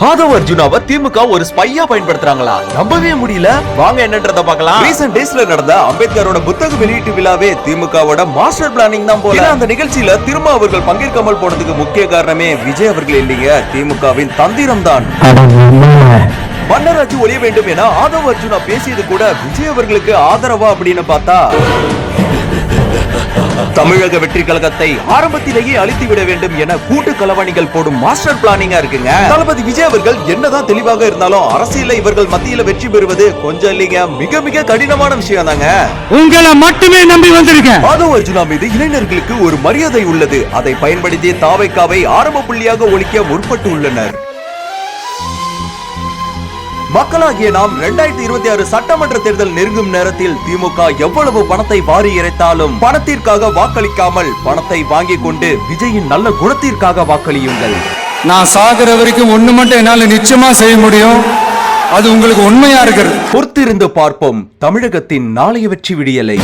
ஆதவ் அர்ஜுனாவை திமுக ஒரு ஸ்பையா பயன்படுத்துறாங்களா? நம்பவே முடியல. வாங்க என்னன்றத பார்க்கலாம். ரீசன்ட் டேஸ்ல நடந்த அம்பேத்கரோட புத்தக வெளியீட்டு விழாவே திமுகவோட மாஸ்டர் பிளானிங் தான் போல. அந்த நிகழ்ச்சியில திரும்ப அவர்கள் பங்கேற்காமல் போனதுக்கு முக்கிய காரணமே விஜய் அவர்கள் இல்லைங்க, திமுகவின் தந்திரம் தான். மன்னராட்சி ஒழிய வேண்டும் என ஆதவ் அர்ஜுனா பேசியது கூட விஜய் அவர்களுக்கு ஆதரவா அப்படின்னு பார்த்தா தமிழக வெற்றி கழகத்தை ஆரம்பத்திலேயே அழித்து விட வேண்டும் என கூட்டு களவாணிகள் போடும் மாஸ்டர் பிளானிங்கா இருக்குங்க. தளபதி விஜய் அவர்கள் என்னதான் தெளிவாக இருந்தாலும் அரசியல இவர்கள் மத்தியில வெற்றி பெறுவது கொஞ்சம் இல்லைங்க, மிக மிக கடினமான விஷயம் தாங்க. உங்களை மட்டுமே நம்பி வந்திருக்கேன். ஆதவ் அர்ஜுனா மீது இளைஞர்களுக்கு ஒரு மரியாதை உள்ளது. அதை பயன்படுத்தி தாவைக்காவை ஆரம்ப புள்ளியாக ஒழிக்க முற்பட்டு உள்ளனர். மக்களாகிய நாம் 2026 சட்டமன்ற தேர்தல் நெருங்கும் நேரத்தில் திமுக எவ்வளவு பணத்தை வாரி இறைத்தாலும் பணத்திற்காக வாக்களிக்காமல் பணத்தை வாங்கிக் கொண்டு விஜயின் நல்ல குணத்திற்காக வாக்களியுங்கள். நான் சாகிற வரைக்கும் ஒண்ணு மட்டும் என்னால நிச்சயமா செய்ய முடியும், அது உங்களுக்கு உண்மையா இருக்கிறது. பொறுத்திருந்து பார்ப்போம் தமிழகத்தின் நாளைய வெற்றி விடியலை.